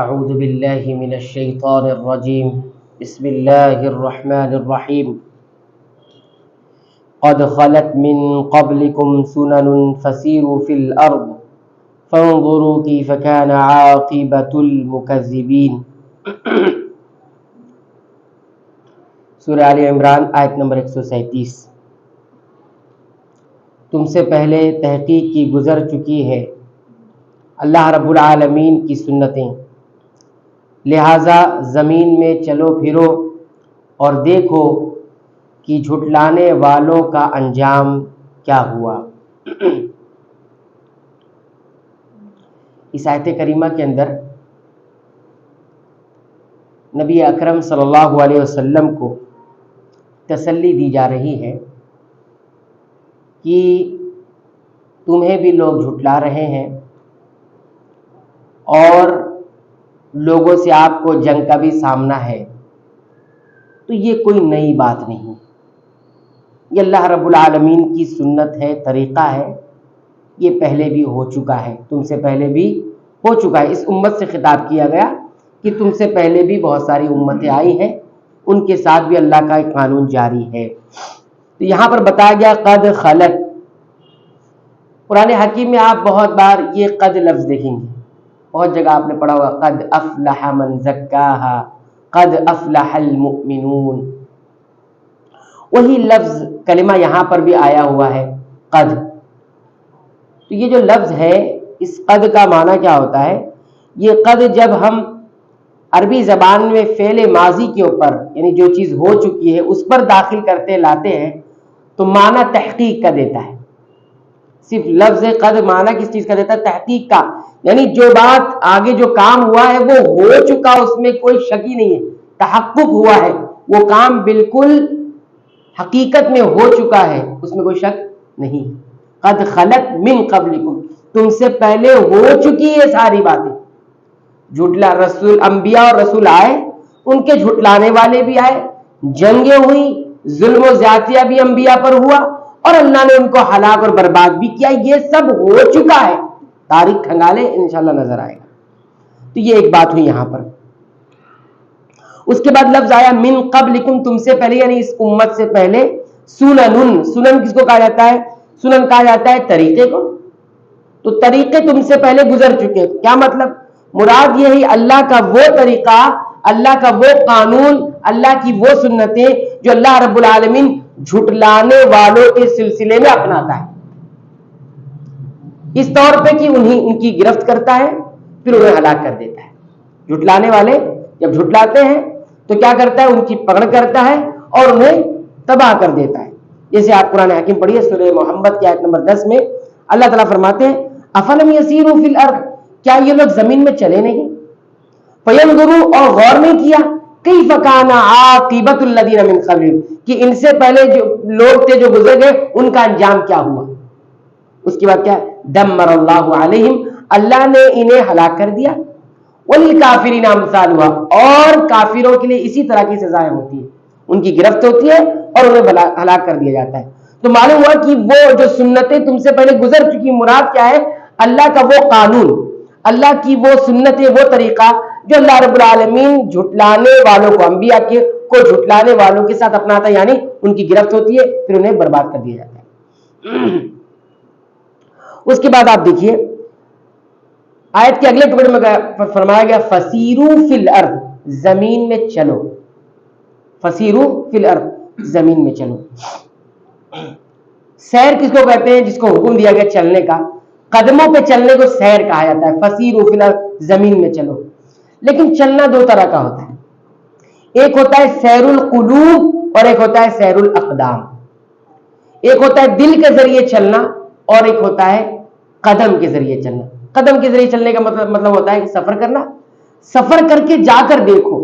أعوذ بالله من الشيطان الرجيم بسم الله الرحمن الرحيم قد خلت من قبلكم سنن فسيروا في الأرض فانظروا كيف كان عاقبة المكذبين سورہ آل عمران آیت نمبر 137۔ تم سے پہلے تحقیق کی گزر چکی ہے اللہ رب العالمین کی سنتیں، لہٰذا زمین میں چلو پھرو اور دیکھو کہ جھٹلانے والوں کا انجام کیا ہوا۔ اس آیت کریمہ کے اندر نبی اکرم صلی اللہ علیہ وسلم کو تسلی دی جا رہی ہے کہ تمہیں بھی لوگ جھٹلا رہے ہیں اور لوگوں سے آپ کو جنگ کا بھی سامنا ہے، تو یہ کوئی نئی بات نہیں، یہ اللہ رب العالمین کی سنت ہے، طریقہ ہے، یہ پہلے بھی ہو چکا ہے، تم سے پہلے بھی ہو چکا ہے۔ اس امت سے خطاب کیا گیا کہ تم سے پہلے بھی بہت ساری امتیں آئی ہیں، ان کے ساتھ بھی اللہ کا ایک قانون جاری ہے۔ تو یہاں پر بتایا گیا قد خلت۔ قرآن حکیم میں آپ بہت بار یہ قد لفظ دیکھیں گے، بہت جگہ آپ نے پڑھا ہوگا قد افلح من زکاہا، قد افلح المؤمنون، وہی لفظ کلمہ یہاں پر بھی آیا ہوا ہے قد۔ تو یہ جو لفظ ہے اس قد کا معنی کیا ہوتا ہے؟ یہ قد جب ہم عربی زبان میں فعل ماضی کے اوپر، یعنی جو چیز ہو چکی ہے اس پر داخل کرتے لاتے ہیں تو معنی تحقیق کا دیتا ہے۔ صرف لفظ قد معنی کس چیز کا دیتا ہے؟ تحقیق کا، یعنی جو بات آگے جو کام ہوا ہے وہ ہو چکا، اس میں کوئی شک ہی نہیں ہے، تحقق ہوا ہے، وہ کام بالکل حقیقت میں ہو چکا ہے، اس میں کوئی شک نہیں۔ قد خلت من قبلکم، تم سے پہلے ہو چکی ہے ساری باتیں۔ جھٹلا رسول، انبیاء اور رسول آئے، ان کے جھٹلانے والے بھی آئے، جنگیں ہوئی، ظلم و زیادتیاں بھی انبیاء پر ہوا اور اللہ نے ان کو ہلاک اور برباد بھی کیا، یہ سب ہو چکا ہے، تاریخ کھنگالے انشاءاللہ نظر آئے گا۔ تو یہ ایک بات ہوئی یہاں پر۔ اس کے بعد لفظ آیا من قبلکم، تم سے پہلے، یعنی اس امت سے پہلے، سنن۔ سنن کس کو کہا جاتا ہے؟ سنن کہا جاتا ہے طریقے کو۔ تو طریقے تم سے پہلے گزر چکے، کیا مطلب؟ مراد یہی اللہ کا وہ طریقہ، اللہ کا وہ قانون، اللہ کی وہ سنتیں جو اللہ رب العالمین جھٹلانے والوں کے سلسلے میں اپناتا ہے، اس طور پہ کہ ان کی گرفت کرتا ہے پھر انہیں ہلاک کر دیتا ہے۔ جھٹلانے والے جب جھٹلاتے ہیں تو کیا کرتا ہے؟ ان کی پکڑ کرتا ہے اور انہیں تباہ کر دیتا ہے۔ جیسے آپ قرآن حکیم پڑھیے سورہ محمد کی آیت نمبر 10 میں اللہ تعالیٰ فرماتے ہیں افلم یسیروا فی الارض، کیا یہ لوگ زمین میں چلے نہیں؟ فینظروا، اور غور نہیں کیا، کیف کان عاقبۃ الذین من قبلہم، کہ ان سے پہلے جو لوگ تھے جو گزر گئے ان کا انجام کیا ہوا۔ اس کے بعد کیا؟ دمر اللہ علیہم، اللہ نے انہیں ہلاک کر دیا، وللکافرین امثالها، اور کافروں کے لیے اسی طرح کی سزائیں ہوتی ہیں، ان کی گرفت ہوتی ہے اور انہیں ہلاک کر دیا جاتا ہے۔ تو معلوم ہوا کہ وہ جو سنتیں تم سے پہلے گزر چکی، مراد کیا ہے؟ اللہ کا وہ قانون، اللہ کی وہ سنتیں، وہ طریقہ جو اللہ رب العالمین جھٹلانے والوں کو، انبیاء کو جھٹلانے والوں کے ساتھ اپناتا ہے، یعنی ان کی گرفت ہوتی ہے پھر انہیں برباد کر دیا جاتا ہے۔ اس کے بعد آپ دیکھیے آیت کے اگلے ٹکڑے میں فرمایا گیا فسیروا فی الارض، زمین میں چلو، فسیروا فی الارض، زمین میں چلو۔ سیر کس کو کہتے ہیں؟ جس کو حکم دیا گیا چلنے کا، قدموں پہ چلنے کو سیر کہا جاتا ہے، فسیروا فی الارض، زمین میں چلو۔ لیکن چلنا دو طرح کا ہوتا ہے، ایک ہوتا ہے سیر القلوب اور ایک ہوتا ہے سیر الاقدام۔ ایک ہوتا ہے دل کے ذریعے چلنا اور ایک ہوتا ہے قدم کے ذریعے چلنا۔ قدم کے ذریعے چلنے کا مطلب ہوتا ہے کہ سفر کرنا، سفر کر کے جا کر دیکھو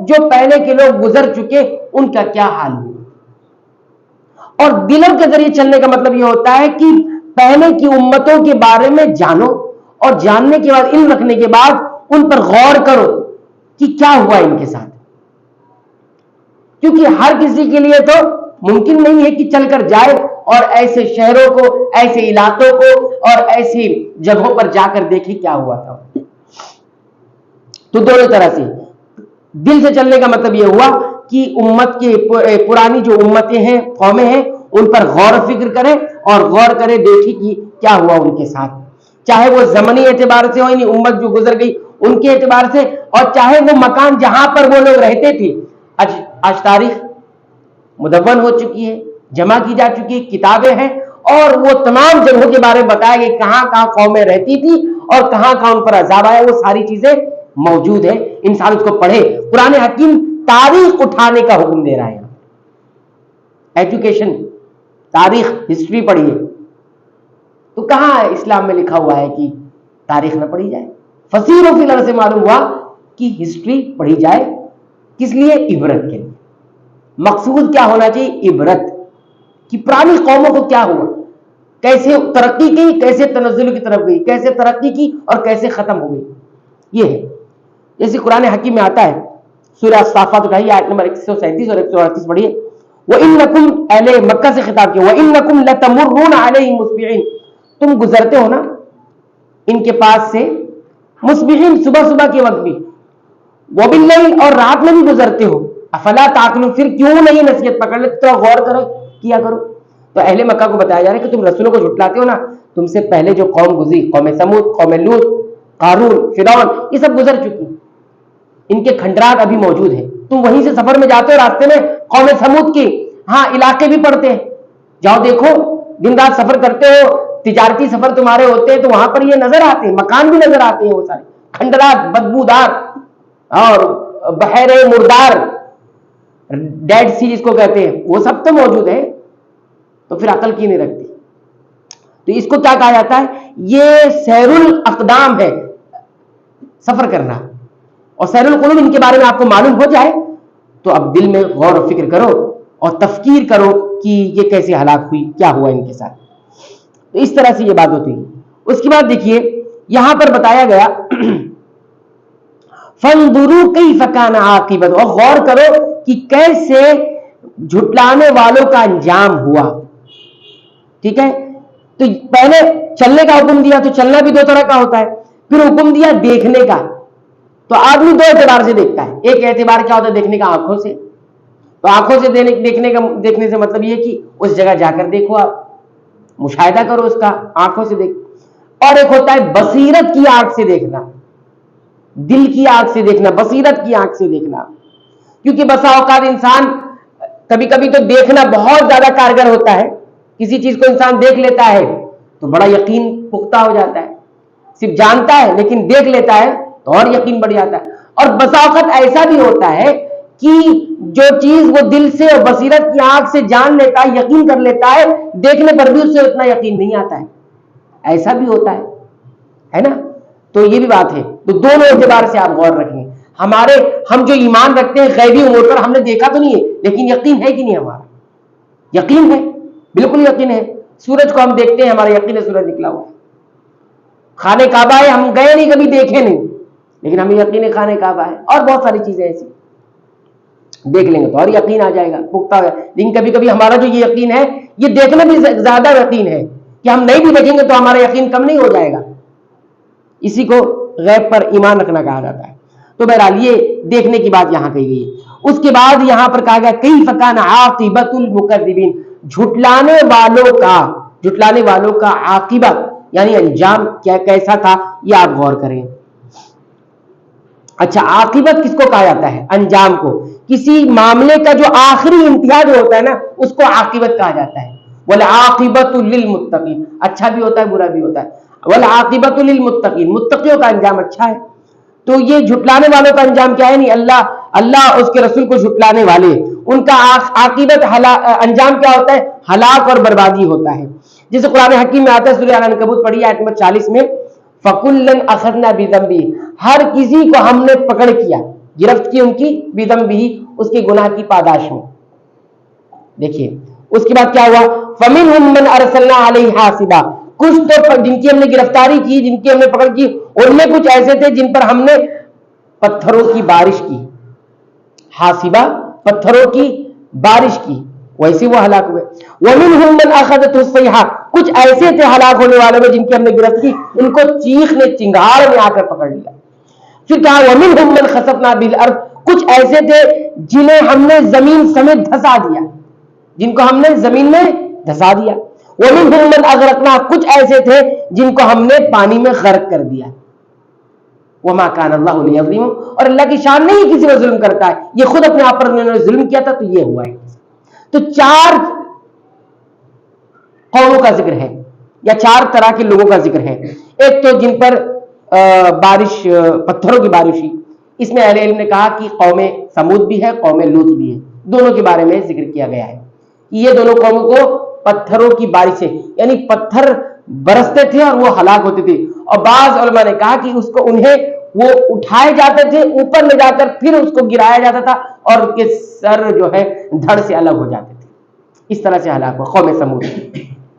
جو پہلے کے لوگ گزر چکے ان کا کیا حال ہوا۔ اور دلوں کے ذریعے چلنے کا مطلب یہ ہوتا ہے کہ پہلے کی امتوں کے بارے میں جانو اور جاننے کے بعد، علم رکھنے کے بعد ان پر غور کرو کہ کیا ہوا ان کے ساتھ، کیونکہ ہر کسی کے لیے تو ممکن نہیں ہے کہ چل کر جائے اور ایسے شہروں کو، ایسے علاقوں کو اور ایسی جگہوں پر جا کر دیکھے کیا ہوا تھا۔ تو دونوں طرح سے دل سے چلنے کا مطلب یہ ہوا کہ امت کے پرانی جو امتیں ہیں، قومیں ہیں، ان پر غور و فکر کرے اور غور کرے، دیکھے کہ کیا ہوا ان کے ساتھ، چاہے وہ زمنی اعتبار سے ہو، یعنی امت جو گزر گئی ان کے اعتبار سے، اور چاہے وہ مکان جہاں پر وہ لوگ رہتے تھے. آج تاریخ مدون ہو چکی ہے، جمع کی جا چکی ہے، کتابیں ہیں، اور وہ تمام جگہوں کے بارے میں بتایا گیا کہاں کہاں قومیں رہتی تھی اور کہاں کہاں ان پر عذاب آیا. وہ ساری چیزیں موجود ہے، انسان اس کو پڑھے. قرآن حکیم تاریخ اٹھانے کا حکم دے رہا ہے. ایجوکیشن، تاریخ، ہسٹری پڑھیے. تو کہاں اسلام میں لکھا ہوا ہے کہ تاریخ نہ پڑھی جائے؟ فسیروا فی الارض سے معلوم ہوا کہ ہسٹری پڑھی جائے. کس لیے؟ عبرت کے لیے. مقصود کیا ہونا چاہیے؟ عبرت کہ پرانی قوموں کو کیا ہوا، کیسے ترقی کی، کیسے تنزل کی طرف گئی، کیسے ترقی کی اور کیسے ختم ہو گئی. یہ ہے. جیسے قرآن حکیم میں آتا ہے، سورہ الصافات اٹھائیے، آیت نمبر 137 اور 138 پڑھیے. وَإِنَّكُمْ، اہل مکہ سے خطاب کیا، وَإِنَّكُمْ لَتَمُرُّونَ عَلَيْهِمْ مُصْبِحِينَ، تم گزرتے ہو نا ان کے پاس سے مصبحین، صبح صبح کے وقت بھی، وَبِاللَّيْلِ، اور رات میں بھی گزرتے ہو. افلا تعقلون، پھر کیوں نہیں نصیحت پکڑ لیتے؟ تو غور کرو، کیا کرو. تو اہل مکہ کو بتایا جا رہا ہے کہ تم رسولوں کو جھٹلاتے ہو نا، تم سے پہلے جو قوم گزری، قوم سمود، قوم لوط، قارون، فرعون، یہ سب گزر چکی، ان کے کھنڈرات ابھی موجود ہیں. تم وہیں سے سفر میں جاتے ہو، راستے میں قوم سمود کے ہاں علاقے بھی پڑتے ہیں، جاؤ دیکھو، دن رات سفر کرتے ہو، تجارتی سفر تمہارے ہوتے ہیں، تو وہاں پر یہ نظر آتے ہیں، مکان بھی نظر آتے ہیں، وہ سارے کھنڈرات، بدبودار اور بحیرے مردار، ڈیڈ سی جس کو کہتے ہیں، وہ سب تو موجود ہے. تو پھر عقل کی نہیں رکھتی. تو اس کو کیا کہا جاتا ہے؟ یہ سیر الاقدام ہے، سفر کرنا. اور سیر القلوب ان کے بارے میں آپ کو معلوم ہو جائے تو اب دل میں غور و فکر کرو اور تفکیر کرو کہ یہ کیسے ہلاک ہوئی، کیا ہوا ان کے ساتھ. تو اس طرح سے یہ بات ہوتی ہے. اس کے بعد دیکھیے یہاں پر بتایا گیا فَانظُرُوا كَيْفَ كَانَ عَاقِبَتُ، اور غور کرو کہ کیسے جھٹلانے والوں کا انجام ہوا. ٹھیک ہے. تو پہلے چلنے کا حکم دیا، تو چلنا بھی دو طرح کا ہوتا ہے. پھر حکم دیا دیکھنے کا. تو آدمی دو اعتبار سے دیکھتا ہے. ایک اعتبار کیا ہوتا ہے؟ دیکھنے کا آنکھوں سے. تو آنکھوں سے دیکھنے سے مطلب یہ کہ اس جگہ جا کر دیکھو، آپ مشاہدہ کرو اس کا، آنکھوں سے دیکھ. اور ایک ہوتا ہے بصیرت کی آنکھ سے دیکھنا، دل کی آنکھ سے دیکھنا، بصیرت کی آنکھ سے دیکھنا. کیونکہ بسا اوقات انسان کبھی کبھی تو دیکھنا بہت زیادہ کارگر ہوتا ہے. کسی چیز کو انسان دیکھ لیتا ہے تو بڑا یقین پختہ ہو جاتا ہے. صرف جانتا ہے لیکن دیکھ لیتا ہے تو اور یقین بڑھ جاتا ہے. اور بسا اوقات ایسا بھی ہوتا ہے کہ جو چیز وہ دل سے اور بصیرت کی آنکھ سے جان لیتا ہے، یقین کر لیتا ہے، دیکھنے پر بھی اس سے اتنا یقین نہیں آتا ہے. ایسا بھی ہوتا ہے نا. تو یہ بھی بات ہے. تو دونوں اعتبار سے آپ غور رکھیں. ہم جو ایمان رکھتے ہیں غیبی امور پر، ہم نے دیکھا تو نہیں ہے لیکن یقین ہے کہ نہیں؟ ہمارا یقین ہے، بالکل یقین ہے. سورج کو ہم دیکھتے ہیں، ہمارا یقین ہے سورج نکلا ہوا ہے. خانہ کعبہ ہے، ہم گئے نہیں، کبھی دیکھے نہیں، لیکن ہمیں یقین ہے خانہ کعبہ ہے. اور بہت ساری چیزیں ایسی دیکھ لیں گے تو اور یقین آ جائے گا، پختہ ہے. لیکن کبھی کبھی ہمارا جو یہ یقین ہے، یہ دیکھنے بھی زیادہ یقین ہے کہ ہم نہیں بھی دیکھیں گے تو ہمارا یقین کم نہیں ہو جائے گا. اسی کو غیب پر ایمان رکھنا کہا جاتا ہے. تو بہرحال یہ دیکھنے کی بات یہاں کہی گئی ہے. اس کے بعد یہاں پر کہا گیا کیف کان عاقبۃ المکذبین، جھٹلانے والوں کا عاقبت یعنی انجام کیا کیسا تھا، یہ آپ غور کریں. اچھا، عاقبت کس کو کہا جاتا ہے؟ انجام کو. کسی معاملے کا جو آخری انتہا جو ہوتا ہے نا، اس کو عاقبت کہا جاتا ہے. والعاقبۃ للمتقین، اچھا بھی ہوتا ہے برا بھی ہوتا ہے. والعاقبۃ للمتقین، متقیوں کا انجام اچھا ہے. تو یہ جھٹلانے والوں کا انجام کیا ہے؟ نہیں، اللہ اس کے رسول کو جھٹلانے والے، ان کا عاقبت انجام کیا ہوتا ہے؟ ہلاک اور بربادی ہوتا ہے. جیسے قرآن حکیم میں آتا ہے، سورہ العنکبوت پڑھیے آیت نمبر 40 میں، فَكُلًّا أَخَذْنَا بِذَنبِهِ، ہر کسی کو ہم نے پکڑ کیا، گرفت کی ان کی، بِذَنبِهِ اس کے گناہ کی پاداش میں. دیکھیے اس کے بعد کیا ہوا؟ فَمِنْهُمْ مَنْ أَرْسَلْنَا عَلَيْهِ حَاصِبًا، کچھ تو جن کی ہم نے گرفتاری کی، جن کی ہم نے پکڑ کی، ان میں کچھ ایسے تھے جن پر ہم نے پتھروں کی بارش کی. حاصبہ، پتھروں کی بارش کی، ویسے وہ ہلاک ہوئے. وَمِنْهُمْ مَنْ أَخَذَتْهُ الصَّيْحَةُ، کچھ ایسے تھے ہلاک ہونے والوں میں جن کی ہم نے گرفت کی، ان کو چیخ نے چنگاڑ میں آ کر پکڑ لیا. پھر کہا وَمِنْهُمْ مَنْ خَسَفْنَا بِالْأَرْضِ، کچھ ایسے تھے جنہیں ہم نے زمین سمیت دھسا دیا، جن کو ہم نے زمین میں دھسا دیا. وَمِنْهُمْ مَنْ أَغْرَقْنَا، کچھ ایسے تھے جن کو ہم نے پانی میں غرق کر دیا. وَمَا كَانَ اللَّهُ لِيَظْلِمَهُمْ، اور اللہ کی شان نہیں کسی پر ظلم کرتا ہے، یہ خود اپنے آپ پر انہوں نے ظلم کیا تھا تو یہ ہوا ہے. تو 4 قوموں کا ذکر ہے یا 4 طرح کے لوگوں کا ذکر ہے. ایک تو جن پر بارش، پتھروں کی بارش ہوئی. اس میں اہل علم نے کہا کہ قوم سمود بھی ہے، قوم لوط بھی ہے، دونوں کے بارے میں ذکر کیا گیا ہے. یہ دونوں قوموں کو پتھروں کی بارش سے، یعنی پتھر برستے تھے اور وہ ہلاک ہوتے تھے. اور بعض علماء نے کہا کہ اس کو انہیں وہ اٹھائے جاتے تھے اوپر لے جا کر، پھر اس کو گرایا جاتا تھا اور ان کے سر جو ہے دھڑ سے الگ ہو جاتے تھے. اس طرح سے ہلاک ہوا قوم سمود.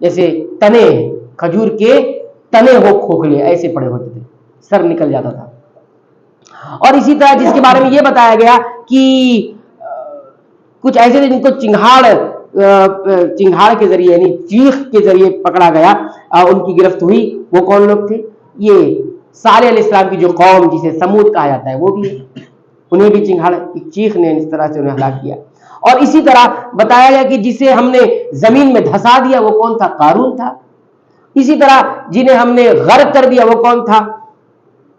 جیسے تنے، کھجور کے تنے ہو کھوکھلے ایسے پڑے ہوتے تھے، سر نکل جاتا تھا. اور اسی طرح جس کے بارے میں یہ بتایا گیا کہ کچھ ایسے تھے جن کو چنگھاڑ کے ذریعے یعنی چیخ کے ذریعے پکڑا گیا، ان کی گرفت ہوئی. وہ کون لوگ تھے؟ یہ صالح علیہ السلام کی جو قوم جسے سمود کہا جاتا ہے وہ بھی ہے. انہیں بھی چنگھاڑ کی چیخ نے اس طرح سے انہیں ہلاک کیا. اور اسی طرح بتایا گیا کہ جسے ہم نے زمین میں دھسا دیا وہ کون تھا؟ قارون تھا. اسی طرح جنہیں ہم نے غرق کر دیا وہ کون تھا؟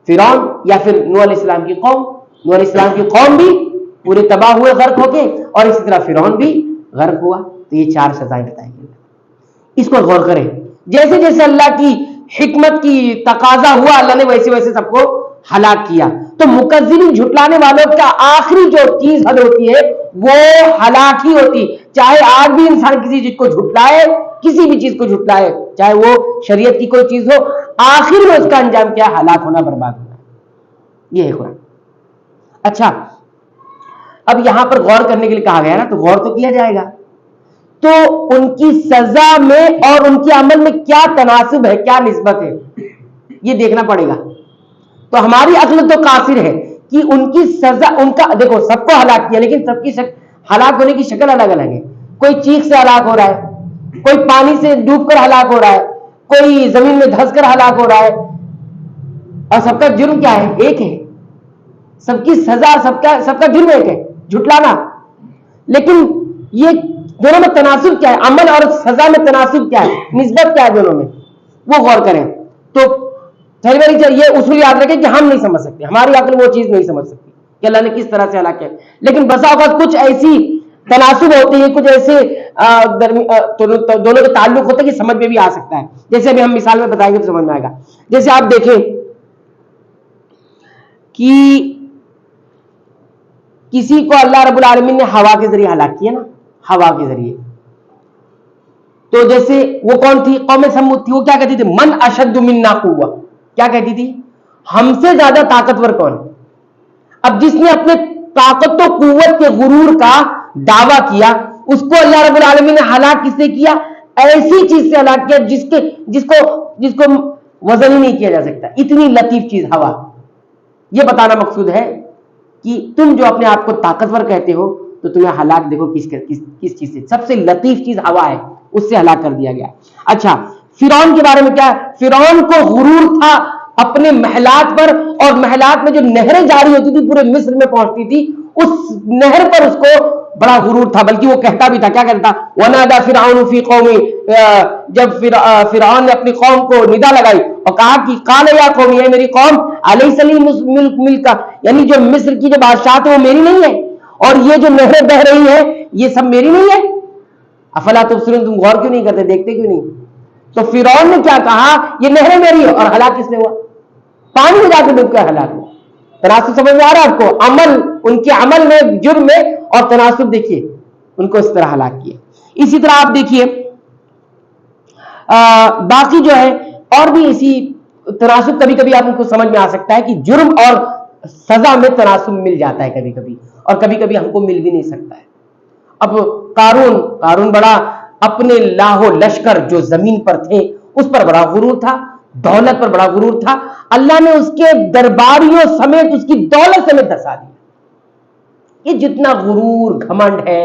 فرعون یا پھر نوح علیہ السلام کی قوم. نوح علیہ السلام کی قوم بھی پورے تباہ ہوئے غرق ہو کے، اور اسی طرح فرعون بھی غرق ہوا. تو یہ 4 سزائیں بتائی گئی. اس پر غور کریں. جیسے جیسے اللہ کی حکمت کی تقاضا ہوا اللہ نے ویسے ویسے سب کو ہلاک کیا. تو مکذبین جھٹلانے والوں کا آخری جو چیز حل ہوتی ہے وہ ہلاک ہی ہوتی. چاہے آج بھی انسان کسی چیز کو جھٹلائے، کسی بھی چیز کو جھٹلائے، چاہے وہ شریعت کی کوئی چیز ہو، آخر میں اس کا انجام کیا؟ ہلاک ہونا، برباد ہونا. یہ ہے قرآن. اچھا، اب یہاں پر غور کرنے کے لیے کہا گیا نا، تو غور تو کیا جائے گا. تو ان کی سزا میں اور ان کے عمل میں کیا تناسب ہے، کیا نسبت ہے، یہ دیکھنا پڑے گا. تو ہماری عقل تو قاصر ہے کہ ان کی سزا، ان کا دیکھو سب کو ہلاک کیا، لیکن سب کی ہلاک ہونے کی شکل الگ الگ ہے. کوئی چیخ سے ہلاک ہو رہا ہے، کوئی پانی سے ڈوب کر ہلاک ہو رہا ہے، کوئی زمین میں دھس کر ہلاک ہو رہا ہے. اور سب کا جرم کیا ہے؟ ایک ہے. سب کی سزا، سب کا جرم ایک ہے، جھٹلانا. لیکن یہ دونوں میں تناسب کیا ہے؟ عمل اور سزا میں تناسب کیا ہے، نسبت کیا ہے دونوں میں، وہ غور کریں. تو یہ اصول یاد رکھیں کہ ہم نہیں سمجھ سکتے، ہماری عقل وہ چیز نہیں سمجھ سکتی کہ اللہ نے کس طرح سے ہلاک کیا. لیکن بسا اوقات کچھ ایسی تناسب ہوتے ہیں، کچھ ایسے دونوں کے تعلق ہوتے ہیں کہ سمجھ میں بھی آ سکتا ہے. جیسے ابھی ہم مثال میں بتائیں گے تو سمجھ میں آئے گا. جیسے آپ دیکھیں کہ کسی کو اللہ رب العالمین نے ہوا کے ذریعے ہلاک کیا نا، ہوا کے ذریعے. تو جیسے وہ کون تھی؟ قوم سمود تھی. وہ کیا کہتی تھی؟ من اشد منا قوہ. کیا کہتی تھی؟ ہم سے زیادہ طاقتور کون؟ اب جس نے اپنے طاقت و قوت کے غرور کا دعویٰ کیا، اس کو اللہ رب العالمین نے ہلاک کس سے کیا؟ ایسی چیز سے ہلاک کیا جس کو وزن ہی نہیں کیا جا سکتا. اتنی لطیف چیز ہوا. یہ بتانا مقصود ہے کہ تم جو اپنے آپ کو طاقتور کہتے ہو تو تمہیں ہلاک دیکھو کس چیز سے. سب سے لطیف چیز ہوا ہے، اس سے ہلاک کر دیا گیا. اچھا، فرعون کے بارے میں کیا؟ فرعون کو غرور تھا اپنے محلات پر، اور محلات میں جو نہریں جاری ہوتی تھی پورے مصر میں پہنچتی تھی، اس نہر پر اس کو بڑا غرور تھا. بلکہ وہ کہتا بھی تھا، کیا کہتا؟ وَنَادَى فِرْعَوْنُ فِي قَوْمِهِ. جب فرعون نے اپنی قوم کو ندا لگائی اور کہا کہ قَالَ يَا قَوْمِ، اے میری قوم، أَلَيْسَ لِي مُلْكَ، یعنی جو مصر کی جو بادشاہت ہے وہ میری نہیں ہے، اور یہ جو نہریں بہ رہی ہیں یہ سب میری نہیں ہے. افلا تبصرون، تم غور کیوں نہیں کرتے، دیکھتے کیوں نہیں؟ تو فرعون نے کیا کہا؟ یہ نہریں میری ہے. اور ہلاک کس نے ہوا؟ پانی میں جا کے ڈوب کر ہلاک ہوا. تناسب سمجھ میں آ رہا ہے آپ کو؟ عمل، ان کے عمل میں، جرم میں، اور تناسب دیکھیے، ان کو اس طرح ہلاک کیا. اسی طرح آپ دیکھیے باقی جو ہے اور بھی اسی تناسب کبھی کبھی آپ کو سمجھ میں آ سکتا ہے کہ جرم اور سزا میں تناسب مل جاتا ہے کبھی کبھی، اور کبھی کبھی ہم کو مل بھی نہیں سکتا ہے. اب قارون بڑا اپنے لاہو لشکر جو زمین پر تھے اس پر بڑا غرور تھا، دولت پر بڑا غرور تھا. اللہ نے اس کے درباریوں سمیت اس کی دولت سمیت دھسا دیا. یہ جتنا غرور گھمنڈ ہے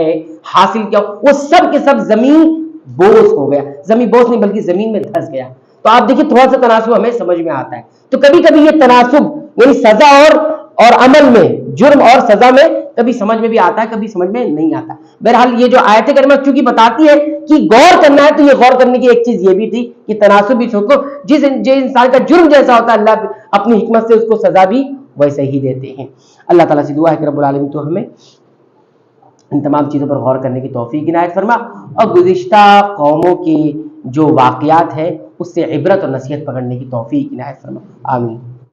حاصل کیا، وہ سب کے سب زمین بوس ہو گیا. زمین بوس نہیں بلکہ زمین میں دھس گیا. تو آپ دیکھیں تھوڑا سا تناسب ہمیں سمجھ میں آتا ہے. تو کبھی کبھی یہ تناسب یعنی سزا اور اور عمل میں، جرم اور سزا میں کبھی سمجھ میں بھی آتا ہے، کبھی سمجھ میں نہیں آتا۔ بہرحال یہ جو آیت کریمہ چونکہ بتاتی ہے کہ غور کرنا ہے، تو یہ غور کرنے کی ایک چیز یہ بھی تھی کہ تناسبی حکم، جس انسان کا جرم جیسا ہوتا ہے اللہ اپنی حکمت سے اس کو سزا بھی ویسے ہی دیتے ہیں۔ اللہ تعالیٰ سے دعا ہے کہ رب العالمین تو ہمیں ان تمام چیزوں پر غور کرنے کی توفیق عنایت فرما، اور گزشتہ قوموں کے جو واقعات ہیں اس سے عبرت اور نصیحت پکڑنے کی توفیق عنایت فرما، آمین۔